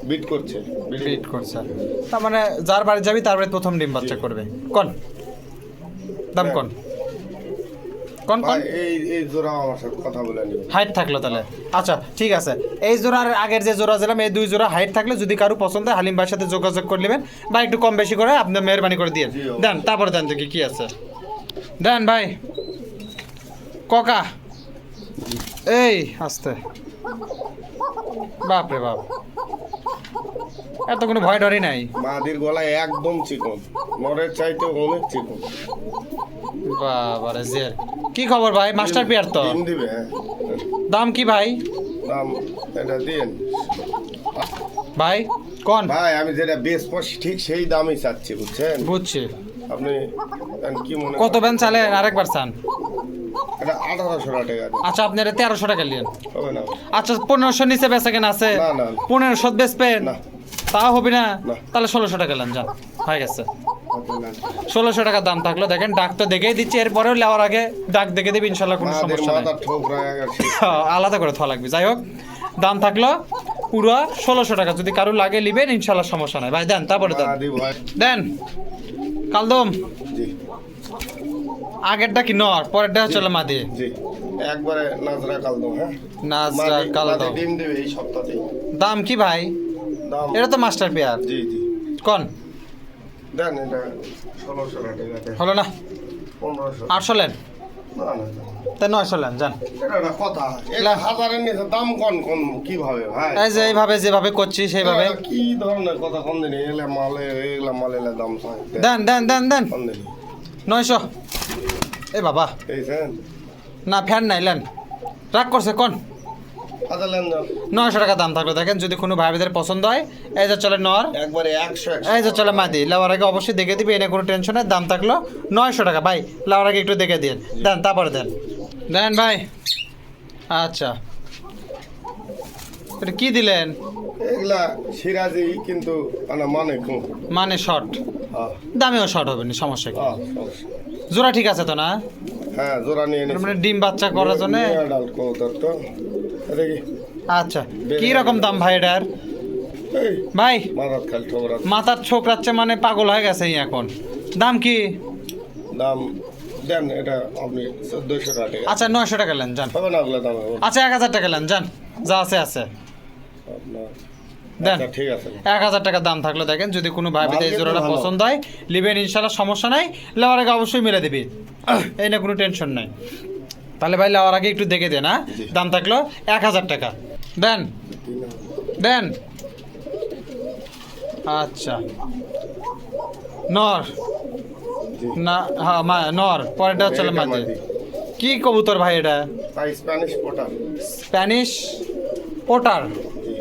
বিট করছে। বিট করছে, তার মানে যার বাড়ি যাবি তার বাড়ি প্রথম ডিম বাচ্চা করবে। কোন দাম কোন কোন কোন ভাই এই জোড়া আমার সাথে কথা বলে নিবেন। হাইট থাকলো তাহলে আচ্ছা ঠিক আছে। এই জোড়ার আগের যে জোড়া দিলাম এই দুই জোড়া হাইট থাকলে যদি কারো পছন্দ হয় হালিম ভাইয়ের সাথে যোগাযোগ করে নেবেন বা একটু কম বেশি করে আপনি মেহরবানি করে দিয়ে জি, দেন। তারপরে দেন দেখি কি আছে দেন ভাই ককা এই আস্তে বাপ রে বাপ এত কোনো ভয় ডরই নাই। মাদির গলায় একদম চিকন, নরের চাইতে অনেক চিকন। বাবারে জের কি খবর ভাই মাস্টার পিয়ার তো ডিম দিবে, হ্যাঁ। দাম কি ভাই দাম এটা দিন ভাই কোন ভাই, আমি যেটা বেশ ঠিক সেই দামই চাচ্ছি, বুঝছেন? বুঝছি আপনি কি মনে কত বেন চালে আরেকবার চান? এটা 1800 টাকা দেন। আচ্ছা আপনি এটা 1300 টাকা নিলেন। হবে না? আচ্ছা 1500 নিচে বেচা কেন আছে? না, না। 1500 বেচবেন না। তা হবে না? না। তাহলে 1600 টাকা নেন যান, হয়ে গেছে। হবে না। 1600 টাকা দাম থাকলো দেখেন, ডাক তো দেখেই দিচ্ছি, এরপরেও নেওয়ার আগে ডাক দেখে দেবে, ইনশাল্লাহ কোনো মাদের সমস্যা নেই। মাথা ঠোকরা গেছে। আলাদা করে থা লাগবে। যাই হোক দাম থাকলো পুরো 1600 টাকা, যদি কারো লাগে নিবেন ইনশাল্লাহ সমস্যা নাই ভাই। দেন তারপরে দেন মাদি ভাই, দেন কালদম। জি আগেরটা কি নর, পরেরটা হচ্ছে মাদি। জি, একবারে নাজরা কালদম, হ্যাঁ। নাজরা কালদম। ডিম দেবে এই সপ্তাহে। দাম কি ভাই? দাম এটা তো মাস্টার পেয়ার। জি জি, কোন দেন এটা 1600 টাকা দেন। হলো না? 1500। 800 লেন, না না, তাই 900 লেন যান। এটা একটা কথা, এটা হাজারের নিচে দাম কোন কোন কিভাবে ভাই? এই যে এইভাবে যেভাবে করছি সেইভাবে এটা কি ধরনের কথা কোন দিন এলে মালে এগুলা মালেলা দাম চাই দেন দেন দেন দেন। কোন দিন 900। এ বাবা এইছেন না ফ্যান নাই লেন, রাগ করছে কোন? হাজার লেন দাম 900 টাকা দাম থাকলো দেখেন, যদি কোনো ভাইদের পছন্দ হয় এই যে চলে নর, একবারে 100 এই যে চলে মাদি, লাওয়ার আগে অবশ্যই দেখে দিবি, এনে কোনো টেনশন নেই। দাম থাকলো 900 টাকা ভাই, লাওয়ার আগে একটু দেখে দিন, দেন তারপরে দেন দেন ভাই। আচ্ছা এটা কি দিলেন? এগুলা সিরাজি, কিন্তু মানে কম। মানে শর্ট, হ্যাঁ দামেও শর্ট হবে না, সমস্যা কি? হ্যাঁ, জোড়া ঠিক আছে তো না? হ্যাঁ জোড়া নিয়ে তার নিছি। মানে ডিম বাচ্চা করার জন্য। ডাল কৌতর তো দেখি আচ্ছা কি রকম দাম ভাই এটার? এই ভাই মারাত খাল ঠোকরা মাথার ছোকরাচ্ছে মানে পাগল হয়ে গেছে এই এখন। দাম কি? দাম দেন এটা আপনি 1400 টাকা। আচ্ছা 900 টাকা লেন যান। হবে না ওগুলা দাম হবে না। আচ্ছা 1000 টাকা লেন যান, যা আছে আছে আপনার দেন। আচ্ছা, ঠিক আছে। 1000 টাকা দাম থাকলো দেখেন, যদি কোনো ভাই মাল এই কিন্তু জোড়াটা ভালো। পছন্দ হয় লিবেন ইনশাল্লাহ, সমস্যা নাই। লেওয়ার আগে অবশ্যই মেরে দিবি, এই না কোনো টেনশন নাই। তাহলে ভাই লেওয়ার আগে একটু দেখে দেন। হ্যাঁ জি। দাম থাকলো 1000 টাকা দেন দেন। আচ্ছা নর জি। না, হ্যাঁ নর, পরেরটা হচ্ছে এটা মাদি। মাদি। কি কবুতর ভাই এটা? তাই স্প্যানিশ পোটা। স্প্যানিশ পোটার। জি।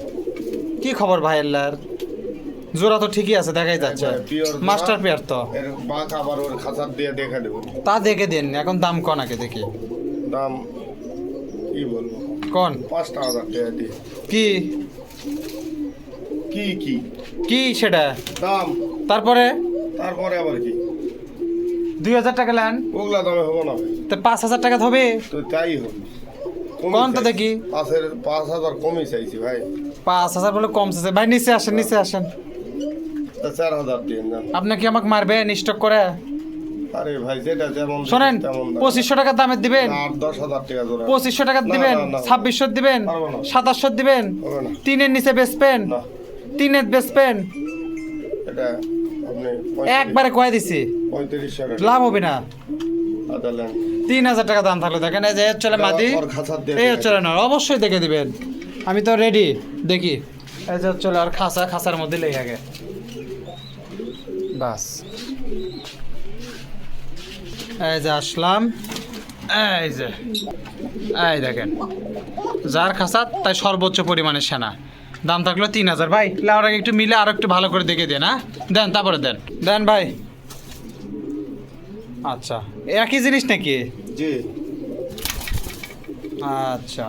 কি খবর ভাই এল্লার? জোড়া তো ঠিকই আছে, দেখাই যাচ্ছে একবারে pure জোড়া। মাস্টার পেয়ার তো। এর বাঁক আবার ওর খাঁচার দিয়ে দেখে দেবো। তা দেখে দিন, এখন দাম কন আগে দেখি। দাম কি বলবো, কোন 5000 টাকা দিয়ে। কি কি কি কি সেটা? দাম, তারপরে তারপরে আবার কি 2000 টাকা নেন, ওগুলা দামে হবো না ভাই। তো 5000 টাকা হবে। তো তাই হবে। কমই কোন তো চাইছি। দেখি। 5000 কমই চাইছি ভাই। 5000 বলে কমছে ভাই, নিচে আসেন নিচে আসেন। তা 4000 দিয়ে না। আপনি কি আমাকে মারবেন স্টক করে? আরে ভাই যেটা যেমন শোনেন তেমন দাম। 2500 টাকা দামের দিবেন, 8-10 টাকা জোড়া। 2500 টাকা না, দিবেন, না, না। 2600 দিবেন, পারবো না। 2700 দিবেন, হবে না। 3-এর নিচে বেচবেন, না 3-এর বেচবেন। এটা আপনি একবারে কয়ে দিছি 3500 টাকা লাভ হবে না। আদালেন। 3000 টাকা দাম থাকলো দেখেন, এই যে চলে মাদি, ওর খাঁচার দিয়ে এই চলে না, অবশ্যই দেখে দিবেন। আমি তো রেডি দেখি। এই যে চলে আর খাঁচার মধ্যে লেগে আগে বাস। এই যে আসলাম, এই যে এই দেখেন যার খাঁচা তাই সর্বোচ্চ পরিমাণে সেনা। দাম থাকলো 3000 ভাই। লাউর আগে একটু মিলে আরো একটু ভালো করে দেখে দেন। হ্যাঁ দেন তারপরে দেন দেন ভাই। আচ্ছা একই জিনিস নাকি? জি আচ্ছা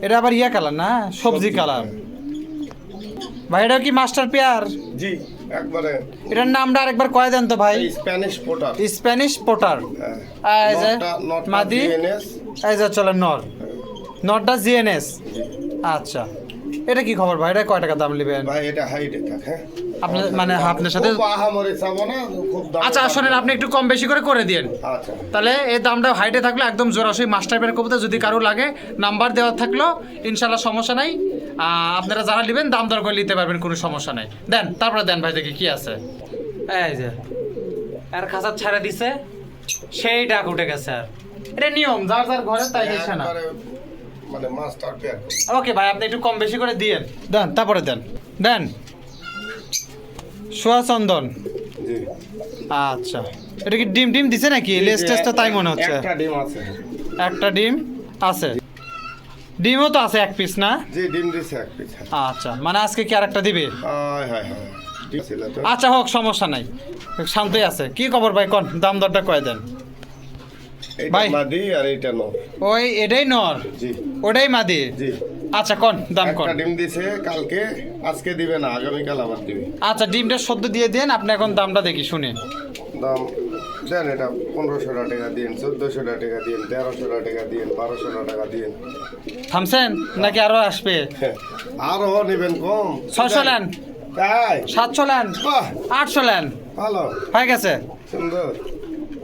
এটা আবার ইয়া কালার না, সবজি কালার ভাই। এটা কি মাস্টার পেয়ার? জি একবারে এটার নামটা আরেকবার কয়ে দেন তো ভাই। Spanish potter. Spanish potter. হ্যাঁ এই যে নটটা মাদি, DNS। এই যে চলে নর, নটটা জিএনএস। জি। আচ্ছা এটা কি খবর ভাই, এটা কয় টাকা দাম নেবেন? ভাই এটা হাইটে থাক, হ্যাঁ আপনি মানে আপনার সাথে খুব আহামরি চাবো না, খুব দাম। আচ্ছা শোনেন, আপনি একটু কম বেশি করে দিন। আচ্ছা তাহলে এই দামটা হাইটে থাকলে একদম জোরাশই মাস্টার পেয়ার কবুতর, যদি কারো লাগে নাম্বার দেওয়া থাকলো ইনশাল্লাহ সমস্যা নাই। আপনারা যারা নেবেন দাম দর করে নিতে পারবেন, কোনো সমস্যা নাই। দেন তারপরে দেন ভাই, দেখি কি আছে। এই যে আর খাঁচা ছাড়া দিছে, সেই ডাক উঠে গেছে। আর এটা নিয়ম, যার যার ঘরে তাই দিচ্ছে না। একবারে মানে মাস্টার পেয়ার। ওকে ভাই, আপনি একটু কম বেশি করে দিয়েন। দেন তারপরে দেন। দেন সোয়া চন্দন। জি আচ্ছা, এটা কি ডিম ডিম দিছে নাকি? লেস টেস্টটা তাই মনে হচ্ছে। একটা ডিম আছে। একটা ডিম আছে, ডিমও তো আছে এক পিস না? জি ডিম দিছে এক পিস। আচ্ছা, মানে আজকে কি আর একটা দিবে? হায় হায় হায়, ঠিক ছিল তো। আচ্ছা হোক, সমস্যা নাই, শান্তই আছে। কি খবর ভাই, কোন দাম দরটা কয়ে দেন এইটা ভাই। মাদি আর এইটা নো। ওই এটাই নর, জি ওটাই মাদি। জি। আচ্ছা কোন দাম কোন? একটা ডিম দিছে কালকে, আজকে দিবে না, আগামীকাল আবার দিবে। আচ্ছা ডিমটা সদ্য দিয়ে দেন আপনি, এখন দামটা দেখি শুনে। দাম দেন, এটা 1500 টাকা দিন, 1400 টাকা দিন, 1300 টাকা দিন, 1200 টাকা দিন। থামছেন নাকি আরো আসবে? আরো নেবেন কম? 600 নেন, তাই 700 নেন, বাহ 800 নেন, ভালো হয়ে গেছে। সুন্দর।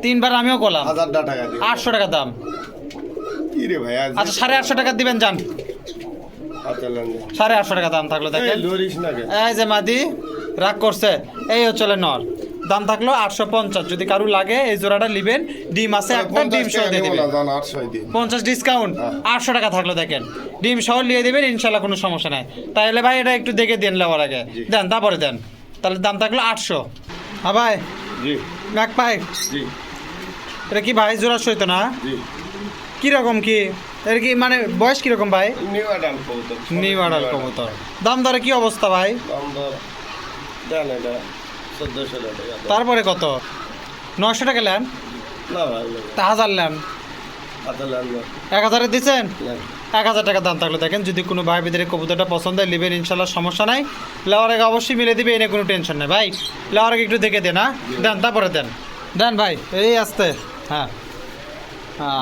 3বার আমিও করলাম, 1000 টাকা দিন। 800 টাকা দাম। কি রে ভাই আজ? আচ্ছা 850 টাকা দিবেন, যান। আচ্ছা লেন। 850 টাকা দাম থাকলো দেখেন। এই লরিস না কেন? এই যে মাদি রাগ করছে, এই হচ্ছে নর। দাম থাকলো 850, যদি কারু লাগে এই জোড়াটা নিবেন। ডিম আছে একটা, ডিম সহ দিয়ে দিবেন। 50 ডিসকাউন্ট, 800 টাকা থাকলো দেখেন। ডিম সহ নিয়ে দিবেন ইনশাল্লাহ, কোনো সমস্যা নাই। তাহলে ভাই এটা একটু দেখে দেন, নেওয়ার আগে দেন তারপরে দেন। তাহলে দাম থাকলো 800। হ্যাঁ ভাই, জি ম্যাক পাই। জি এটা কি ভাই জোড়া সইতো না? জি। কিরকম কি এর কি মানে বয়স কিরকম ভাই? নিউ অ্যাডাল কবুতর। নিউ আডাল কবুতর। দাম দরে কি অবস্থা ভাই? দাম দর দেন এটা 1400 টাকা দেন। তারপরে কত? 900 টাকা নেন, না ভাই তা 1000 নেন। আচ্ছা লেন না। 1000 দিচ্ছেন? লেন। 1000 টাকা দাম থাকলো দেখেন। যদি কোনো ভাই বিদের কবুতরটা পছন্দ হয় নেবেন ইনশাল্লাহ, সমস্যা নাই। লেওয়ার আগে অবশ্যই মিলে দিবে, এনে কোনো টেনশন নেই ভাই। লেওয়ার আগে একটু দেখে দেন, হ্যাঁ দেন তারপরে দেন। দেন ভাই, এই আসতে। হ্যাঁ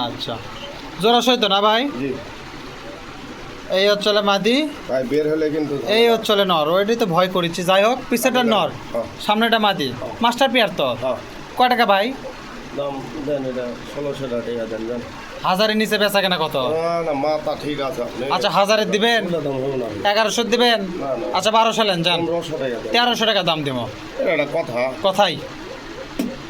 আচ্ছা, জোড়া সইতো না ভাই? জি এই হচ্ছে মাদি, ভাই বের হলে কিন্তু এই হচ্ছে নর। ওইটাই তো ভয় করেছি। যাই হোক, পিছেটা নর, সামনেটা মাদি। মাস্টার পেয়ার তো। হ্যাঁ। কয় টাকা ভাই? দাম দেন এটা 1600 টাকা দেন দেন। 1000-এর নিচে বেচা কেনা কত? না না মাথা ঠিক আছে আপনি। আচ্ছা 1000-এর দিবেন, এগুলো দাম হবে না। 1100 দিবেন। না, না। আচ্ছা 1200 নেন, যান। 1500 টাকা দেন। 1300 টাকা দাম দিব। এটা একটা কথা, কথাই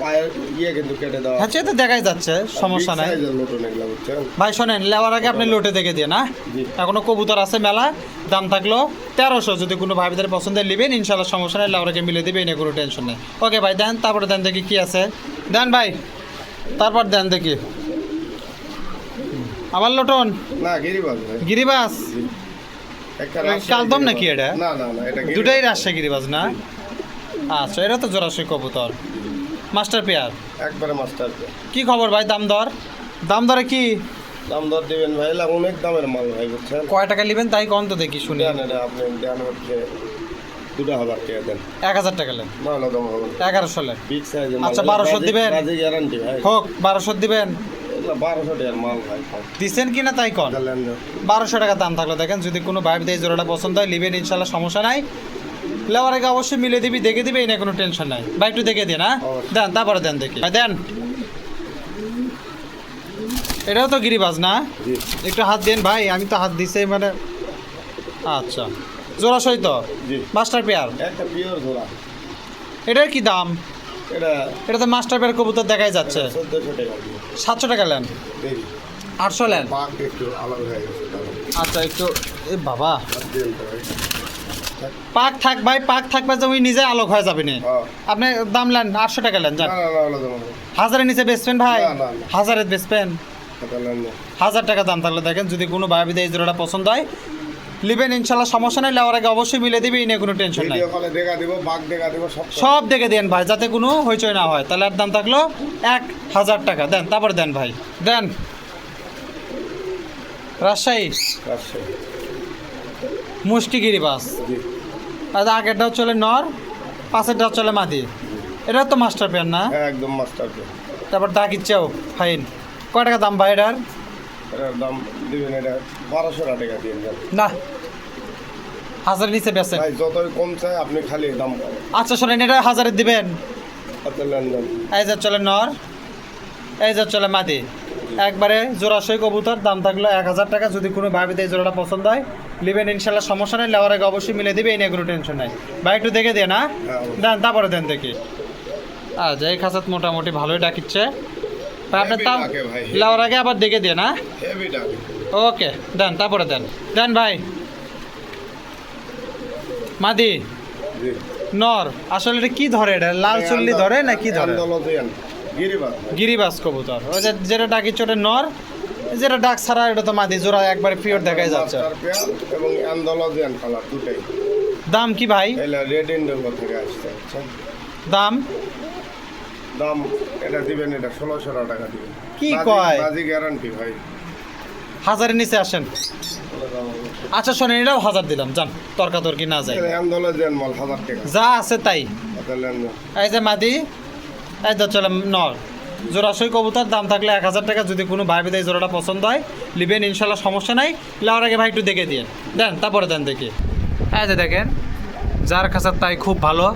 পায়ের ইয়ে কিন্তু কেটে দেওয়া। হ্যাঁ, সে তো দেখাই যাচ্ছে, সমস্যা নাই। Big size এর নতুন এগুলো বুঝছেন? ভাই শোনেন, লেওয়ার আগে আপনি লোটে দেখে দিয়ে না। জি। এখনো কবুতর আছে মেলা, দাম থাকলো 1300। যদি কোনো ভাইদের পছন্দের নেবেন ইনশাল্লাহ, সমস্যা নেই, লেওয়ার আগে মিলে দিবে, এনে কোনো টেনশন নেই। ওকে ভাই দেন, তারপরে দেন দেখি কি আছে। দেন ভাই, তারপর দেন দেখি। আবার লোটন, না গিরিবাজ ভাই। গিরিবাস। একটা এই রাজশাহী কালদম গিরিবাজ। নাকি এটা? না না না এটা গিরিবাজ। দুটাই রাজশাহী গিরিবাস না? আচ্ছা, এটা তো জোড়াশই কবুতর, মাস্টার পেয়ার। একবারে মাস্টার। কি খবর ভাই, দাম দর? দাম দরে কি দাম দর দিবেন ভাই, এলা অনেক দামের মাল ভাই বুঝছেন? কয় টাকা নেবেন তাই কম তো দেখি শুনি। দেন এটা আপনি দেন হচ্ছে 2000 টাকা দেন। 1000 টাকা নেন, না না দাম হবে না। 1100 নেন। বিগ সাইজ আচ্ছা, 1200 দিবেন? বাজে গ্যারান্টি ভাই। হোক 1200 দিবেন। এগুলো 1200 টাকার মাল ভাই। দিচ্ছেন কি না তাই কন। দেন দেন। 1200 টাকা দাম থাকলো দেখেন। যদি কোনো ভাই এই জোড়াটা পছন্দ হয় নেবেন ইনশাল্লাহ, সমস্যা নাই। লেওয়ার আগে অবশ্যই মিলে দিবি, দেখে দিবি, এই না কোনো টেনশন নাই ভাই। একটু দেখে দিন, হ্যাঁ অবশ্যই। দেন তারপরে দেন দেখি ভাই, দেন। এটাও তো গিরিবাজ না? জি একটু হাত দেন ভাই, আমি তো হাত দিছি মানে। আচ্ছা, জোড়া সহিত জি। Master pair. একটা পিওর ঘোড়া। এটার কি দাম? এটা এটা তো মাস্টার পেয়ার কবুতর দেখাই যাচ্ছে। 1400 টাকা দিয়ে 700 টাকা নেন, দেখি 800 নেন। পাক একটু আলাদা হয়ে গেছে দাম। আচ্ছা একটু, এ বাবা, আর দেন তো ভাই। পাক থাক ভাই, পাক থাকবে যে ওই নিজে আলোক হয়ে যাবে না। হ্যাঁ। আপনি দাম নেন 800 টাকা নেন, না যান। না না ওগুলো দাম হবে না। 1000-এর নিচে বেচবেন ভাই? না, না, না। 1000-এর বেচবেন? টাকা নেন না। 1000 টাকা দাম থাকলে দেখেন। যদি কোনো ভাইবিদের এই জোড়াটা পছন্দ হয় নেবেন ইনশাল্লাহ, সমস্যা নেই। লেওয়ার আগে অবশ্যই মিলে দিবি, এই নিয়ে কোনো টেনশন নাই। ভিডিও কলে দেখা দিব, বাঘ দেখা দিব, সব সব দেখে দেন ভাই, যাতে কোনো হইচই না হয়। তাহলে আর দাম থাকলো 1000 টাকা। দেন তারপরে দেন ভাই, দেন। রাজশাহী আসছে। মুষ্টিগিরি বাস। জি আর আগেরটাও চলে নর, পাশেরটাও চলে মাদি। এটা তো মাস্টার পেয়ার না? হ্যাঁ একদম মাস্টার পে। তারপর ডাক ইচ্ছেও ফাইন। কয় টাকা দাম ভাই এটার? এটার দাম দিবেন এটা 1200 টাকা দিয়ে দেন। না, 1000 নিচে বেচেন। ভাই যতই কম চাই আপনি খালি দাম করেন। আচ্ছা শোনেন, এটা 1000 দিবেন। আচ্ছা লেনদেন এই যে চলে নর, এই যে চলে মাদি, একবারে জোড়াশই কবুতর, দাম থাকলো 1000 টাকা। যদি কোনো ভাবিতে এই জোড়াটা পছন্দ হয় নেবেন ইনশাল্লাহ, সমস্যা নেই, নেওয়ার আগে অবশ্যই মিলে দিবে, এই নিয়ে কোনো টেনশন নাই। ভাই একটু দেখে দিয়ে না দেন, তারপরে দেন দেখি। আচ্ছা এই খাসাত মোটামুটি ভালোই ডাকিচ্ছে আপনার, তাও ডাকে ভাই। নেওয়ার আগে আবার দেখে দিয়ে না। হেভি ডাকে। ওকে দেন, তারপরে দেন দেন ভাই। মাদি জি নর, আসলে এটা কি ধরে? এটা লাল চল্লি ধরে না কি ধরে? আন্দোলন গিরিবাজ। গিরিবাজ কবুতর, ওই যে যেটা ডাকি চোটে নর, যেটা ডাক ছাড়া এটা তো মাদি, জোড়া একবারে পিওর দেখাই যাচ্ছে। মাস্টার পেয়ার এবং আন্দোলন কালার দুটাই। দাম কি ভাই? এলা রেড ইন্ডিগো থেকে আসছে। আচ্ছা দাম দাম এটা দিবেন, এটা 1600 টাকা দিবেন। কি কয়? বাজি গ্যারান্টি ভাই। 1000-এর নিচে আসেন। আচ্ছা শোনেন, এটাও 1000 দিলাম, যান তর্কাতর্কি না যায়, আন্দোলন মাল 1000 টাকা। যা আছে তাই। আচ্ছা লেনদেন এই যে মাদি, এই তো চলে নর, জোড়াশই কবুতর, দাম থাকলে 1000 টাকা। যদি কোনো ভাই এই জোড়াটা পছন্দ হয় নেবেন ইনশাল্লাহ, সমস্যা নাই। লাওয়ার আগে ভাই একটু দেখে দিয়ে দেন, তারপরে দেন দেখি। এই যে দেখেন, যার কাছে তাই খুব ভালো,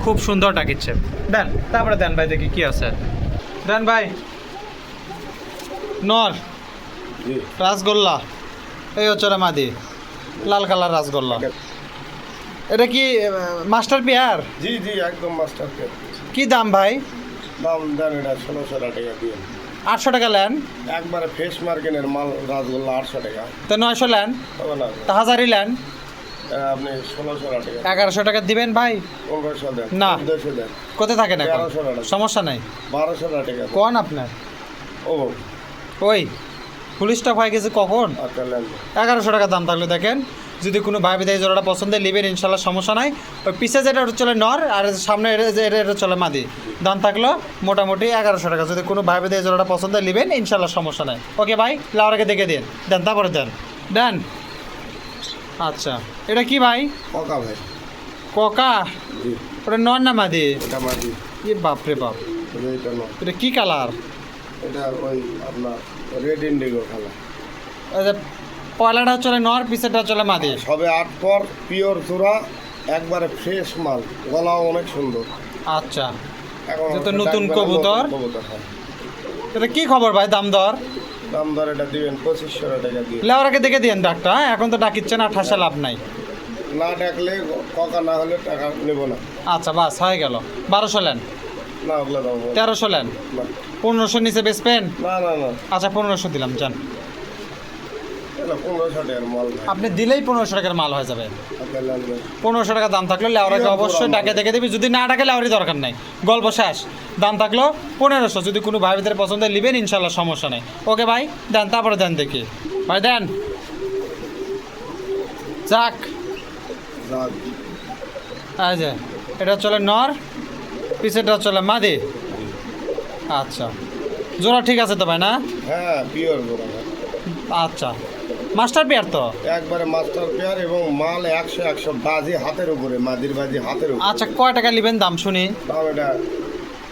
খুব সুন্দর ডাকিচ্ছে। দেন তারপরে দেন ভাই দেখি কি আছে। দেন ভাই। নর জি রাসগোল্লা, এই হচ্ছে ওরা মাদি, লাল কালার রাসগোল্লা। এটা কি মাস্টার পেয়ার? জি জি একদম মাস্টার পেয়ার। কি দাম ভাই? দাম দেন এটা 1600 টাকা দিয়ে। 800 টাকা নেন। একবারে ফ্রেশ মার্কেটের মাল রাসগোল্লা 800 টাকা। তো 900 নেন, হবে না? তা 1000-ই নেন। আপনি 1600 টাকা 1100 টাকা দিবেন ভাই? 1500 দেন। না। 1400 দেন। কোথায় থাকেন এখন? 1300 টাকা। সমস্যা নাই, 1200 টাকা। কোন আপনার ও ওই পুলিশ স্টাফ হয়ে গেছে কখন? আচ্ছা লেনদেন 1100 টাকা দাম থাকলে দেখেন, যদি কোনো ভাই বিদায় জোড়াটা পছন্দ নেবেন ইনশাল্লাহ, সমস্যা নাই। ওই পিছে যেটা ওটা চলে নর, আর সামনে এটা চলে মাদি, দাম থাকলো মোটামুটি 1100 টাকা। যদি কোনো ভাই বিদায় জোড়াটা পছন্দ নেবেন ইনশাল্লাহ, সমস্যা নাই। ওকে ভাই, লাওয়ার আগে দেখে দিন, দেন তারপরে দেন দেন। আচ্ছা এটা কি ভাই? পকা ভাই। কোকা, জি ওটা নর না মাদি? এটা মাটি। ই বাপরে বাপ, এটা না, এটা কি কালার? এটা ওই আপনার রেড ইন্ডিগো কালার। ওই যে পয়লাটা চলে নর, পিছেরটা চলে মাদি। সবে 8 পর পিওর চূড়া, একবারে ফ্রেশ মাল, গলাও অনেক সুন্দর। আচ্ছা এখন যেহেতু হচ্ছে নতুন ডাকবেলা কবুতর। নতুন কবুতর, হ্যাঁ। এটা কি খবর ভাই, দাম দর? দাম দর এটা দিবেন 2500 টাকা দিয়ে। লেওয়ার আগে দেখে দিয়েন ডাকটা, হ্যাঁ? এখন তো ডাকিচ্ছে না, ঠাসা লাভ নাই। না ডাকলে ককা না হলে টাকা নেব না। আচ্ছা বাস হয়ে গেল। 1200 লেন, না ওগুলো দাম হবে 1300 লেন, না। 1500 নিচে বেচবেন? না না না আচ্ছা 1500 দিলাম, যান। এটা 1500 টাকার মাল ভাই। আপনি দিলেই 1500 টাকার মাল হয়ে যাবে। আচ্ছা লেনদেন 1500 টাকা দাম থাকলো, লেওয়ার আগে অবশ্যই ডাকে দেখে দিবি। যদি না ডাকে লেওয়ারই দরকার নাই, গল্প শেষ। দাম থাকলো 1500। যদি কোনো ভাই ভিতরে পছন্দ নেবেন ইনশাল্লাহ, সমস্যা নেই। ওকে ভাই দেন, তারপরে দেন দেখি। ভাই দেন, যাক। যাক। এই যে এটা চলে নর, পিছেরটা চলে মাদি। আচ্ছা জোড়া ঠিক আছে তো ভাই না? হ্যাঁ পিওর গোড়া ভাই। আচ্ছা মাস্টার পেয়ার তো? একবারে মাস্টার পেয়ার এবং মাল 100 বাজি হাতের উপরে, মাদির বাজি হাতের উপরে। আচ্ছা কয় টাকা নেবেন দাম শুনি? দাম এটা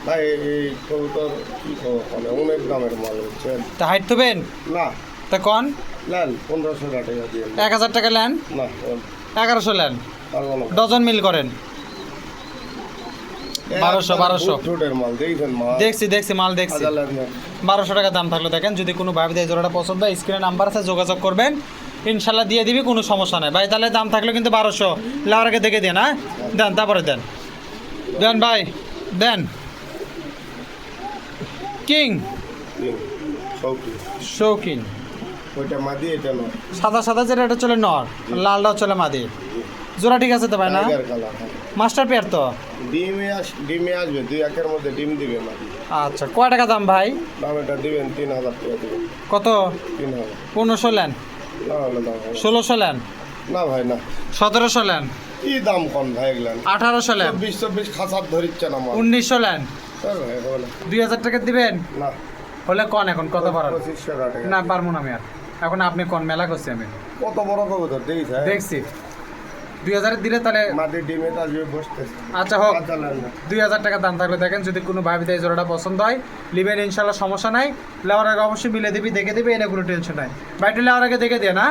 ভাই এই কবুতর কি খবর মানে অনেক দামের মাল হচ্ছে। তা হাইট থবেন না তা কন? নেন 1500 টাকা দিয়ে। 1000 টাকা নেন, না 1100 নেন, পারবো না। ডজন মিল করেন। 1200 ফুটের মাল দেখছেন মাল। দেখছি দেখছি মাল দেখছি। 1200 টাকা দাম থাকলো দেখেন। যদি কোনো ভাই এই জোড়াটা পছন্দ হয় স্ক্রিনে নাম্বার আছে, যোগাযোগ করবেন, ইনশাল্লাহ দিয়ে দিবি, কোনো সমস্যা নাই ভাই। তাহলে দাম থাকলো কিন্তু 1200। লাওয়ার আগে দেখে দেন, হ্যাঁ দেন, তারপরে দেন দেন ভাই দেন। কিং শৌকিন, ওইটা মাদি, এটা নয়। সাদা সাদা যেটা এটা চলে নর, লালটা চলে মাদি। জোড়া ঠিক আছে তো ভাই না? টাইগার কালার, হ্যাঁ। মাস্টার পেয়ার তো? ডিমে আসবে 2-1 মধ্যে ডিম দিবে মাদি। আচ্ছা কয় টাকা দাম ভাই? দাম এটা দিবেন 3000 টাকা দিবেন। কত? 3000। 1500 লেন, না হলে দাম হবে না। 1600 লেন, না ভাই না। 1700 লেন, কি দাম কম ভাই এগুলান? 1800 লেন, 24 খাঁচার ধরিচ্ছে না মাল। 1900 লেন। ভাই হবে না। 2000 টাকা দিবেন? না হলে কন এখন কত পারেন? 2500 টাকা। না পারবো না আমি আর, এখন আপনি কন, মেলা করছি আমি, কত বড় কবুতর দেখিস, হ্যাঁ? দেখছি। 2000 দিলে তাহলে মাদি ডিমে আসবে বসতেছে। আচ্ছা হোক। আচ্ছা নেন না। 2000 টাকা দাম থাকলে দেখেন। যদি কোনো ভাই এই জোড়াটা পছন্দ হয় লিবেন ইনশাল্লাহ, সমস্যা নাই। লেওয়ার আগে অবশ্যই মিলে দিবি, দেখে দিবি, এনে কোনো টেনশন নাই। ভাইটা লেওয়ার আগে দেখে দিয়ে না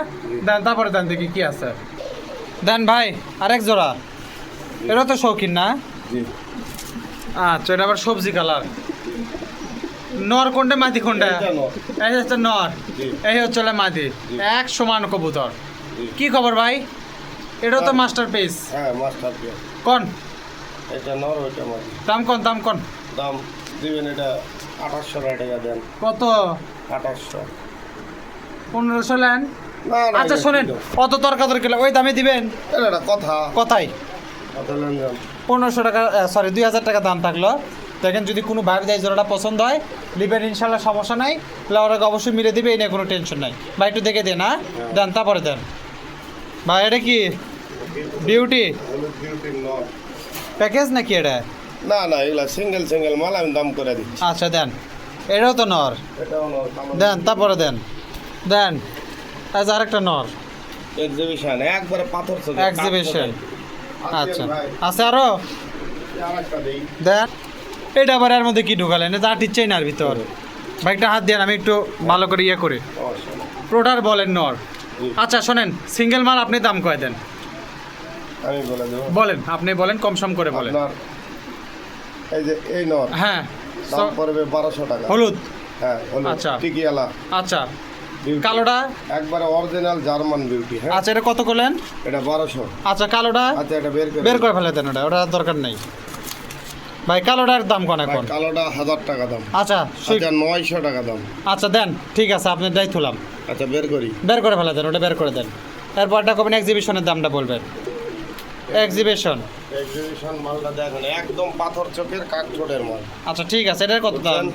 দেন, তারপরে দেন দেখি কি আছে। দেন ভাই আরেক জোড়া। এটা তো শৌখিন না? জি আচ্ছা, এটা আবার সবজি কালার। নর কোনটা মাদি কোনটা? এটা নর। এই হচ্ছে নর, জি। এই হচ্ছে মাদি। জি। এক সমান কবুতর। জি। কি খবর ভাই? এটা তো মাস্টার পিস। হ্যাঁ মাস্টার পিস। কোন এটা নর ওইটা মাদি। দাম কোন দাম কোন? দাম দিবেন এটা 2800 টাকা দেন। কত? 2800। 1500 নেন। না না আচ্ছা এটা শোনেন, কি দাম? অত তরকাতর খেলে ওই দামে দিবেন? এটা একটা কথা। কথাই কথা লেন দেন। 1500 টাকা, সরি 2000 টাকা দাম থাকলো। দেখেন যদি কোনো ভাই যায় জোড়াটা পছন্দ হয় লিবেন, ইনশাল্লাহ সমস্যা নাই। ওরাকে অবশ্যই মিলে দিবে, এই নিয়ে কোনো টেনশন নাই। ভাই একটু দেখে দেন। হ্যাঁ দেন, তারপরে দেন। ভাই এটা কি বিউটি হলুদ বিউটির নর। প্যাকেজ নাকি এটা? না না এগুলা সিঙ্গেল সিঙ্গেল মাল আমি দাম করে দিচ্ছি। আচ্ছা দেন, এটাও তো নর। এটাও নর। দেন, তারপরে দেন। দেন আজ আরেকটা নর। এক্সিবিশন একবারে পাথর চোখে। এক্সিবিশন। আচ্ছা ভাই আছে আরো? আরেকটা দেই। দেন। এটা আবার এর মধ্যে কি ঢুকালেন? এটা আটির না ভিতর। ভাইটা হাত দেন, আমি একটু ভালো করে ইয়ে করে। অবশ্যই। প্রোটার বলেন নর। জি। আচ্ছা শোনেন, সিঙ্গেল মাল আপনি দাম কয় দেন? আমি বলে দেবো। বলেন, আপনি বলেন, কম সম করে বলেন। আপনার এই যে এই নর হ্যাঁ দাম পড়বে 1200 টাকা। হলুদ। হ্যাঁ হলুদ আচ্ছা। টিকিয়ালা আচ্ছা বিউটি। কালোটা? একবারে অরিজিনাল জার্মান বিউটি। হ্যাঁ আচ্ছা এটা কত করলেন? এটা 1200। আচ্ছা কালোটা আচ্ছা এটা বের করে বের করে ফেলে দেন, ওটা ওটা দরকার নেই। ভাই কালোটার দাম কোন ভাই, এখন? কালোটা 1000 টাকা দাম। আচ্ছা আচ্ছা 900 টাকা দাম। আচ্ছা দেন, ঠিক আছে, আপনি যাই তুলাম। আচ্ছা বের করি। বের করে ফেলে দেন, ওটা বের করে দেন। এরপরটা কবেন এক্সিবিশনের দামটা বলবেন। এক্সিবিশন। এক্সিবিশন মালটা দেখেন একদম পাথর চোখের কাঠঠোঁটের মাল। আচ্ছা ঠিক আছে, এটার কত দাম? বুঝছেন?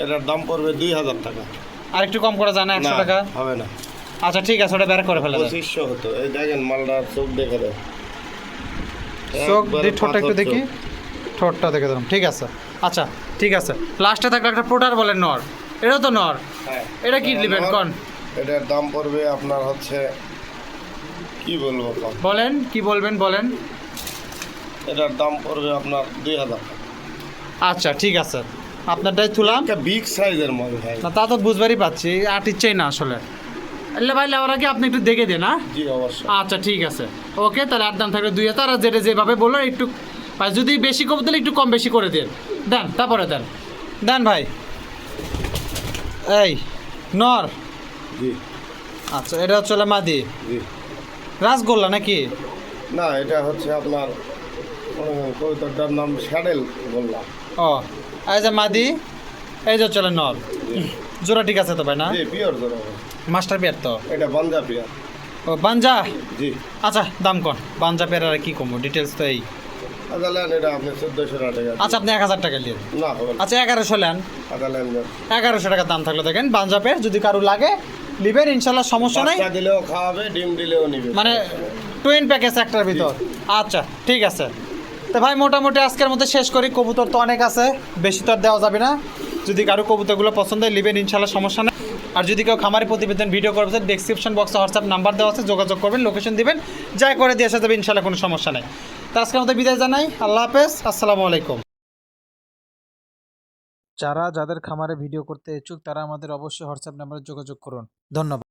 এটার দাম পড়বে 2000 টাকা। আর একটু কম করে জানা 100 না, টাকা? হবে না। আচ্ছা ঠিক আছে, ওটা বের করে ফেলে দেন। 2500 হতো। এই দেখেন মালটা চোখ দেখে দেন। চোখ একবারে দিয়ে ঠোঁটটা একটু পাথর দেখি। চোখ। ঠোঁটটা দেখে দিলাম, ঠিক আছে। আচ্ছা ঠিক আছে, লাস্টে থাকলে একটা প্রোটার বলেন নর। এটাও তো নর। হ্যাঁ এটা কি নেবেন কোন? এটার দাম পড়বে আপনার হচ্ছে কি বলবো কম। বলেন, কি বলবেন বলেন। এটার দাম পড়বে আপনার 2000 টাকা। আচ্ছা ঠিক আছে, আপনারটাই তুলাম। একটা বিগ সাইজের মাল ভাই। না তা তো বুঝবারই পাচ্ছি, আট ইচ্ছেই না আসলে। আল্লাহ ভাই লেওয়ার আগে আপনি একটু দেখে দেন। হ্যাঁ জি অবশ্যই। আচ্ছা ঠিক আছে, ওকে তাহলে আর দাম থাকলে 2000। আর যেটা যেভাবে বললো একটু ভাই, যদি বেশি কম দিলে একটু কম বেশি করে দেন। দেন, তারপরে দেন। দেন ভাই। এই নর। জি আচ্ছা এটা হচ্ছে মাদি জি। রাসগোল্লা নাকি? না এটা হচ্ছে আপনার কবিতাটার নাম স্যাডেল বললাম। ও এই যে মাদি, এই যে চলে নর। জোড়া ঠিক আছে তো ভাই না? জি পিওর ধরো। মাস্টার পেয়ার তো? এটা বাঞ্জা পিয়ার। ও বাঞ্জা। জি। আচ্ছা দাম কন, বাঞ্জা পেয়ার আর কি কমবো, ডিটেলস তো এই। আচ্ছা লেন এটা আপনি 1400 টাকা। আচ্ছা আপনি 1000 টাকা নিন। না হবে না। আচ্ছা 1100 নেন। আচ্ছা লেন দেন। 1100 টাকা দাম থাকলো, দেখেন বাঞ্জা পেয়ার যদি কারো লাগে লিবেন, ইনশাল্লাহ সমস্যা নাই। বাচ্চা দিলেও খাওয়াবে, ডিম দিলেও নিবে। মানে টুইন প্যাকেজ একটার ভিতর। আচ্ছা ঠিক আছে, তো ভাই মোটামুটি আজকের মধ্যে শেষ করি। কবুতর তো অনেক আছে, বেশি তো আর দেওয়া যাবে না। যদি কারো কবুতরগুলো পছন্দ হয় লিবেন, ইনশাল্লাহ সমস্যা নেই। আর যদি কেউ খামারি প্রতিবেদন ভিডিও করবেন, ডেসক্রিপশন বক্সে হোয়াটসঅ্যাপ নাম্বার দেওয়া আছে, যোগাযোগ করবেন, লোকেশন দিবেন, যাই করে দিয়ে আসা যাবে, ইনশাল্লাহ কোনো সমস্যা নেই। তো আজকের মধ্যে বিদায় জানাই, আল্লাহ হাফেজ, আসসালামু আলাইকুম। যারা যাদের খামারে ভিডিও করতে ইচ্ছুক তারা আমাদের অবশ্যই হোয়াটসঅ্যাপ নাম্বারে যোগাযোগ করুন। ধন্যবাদ।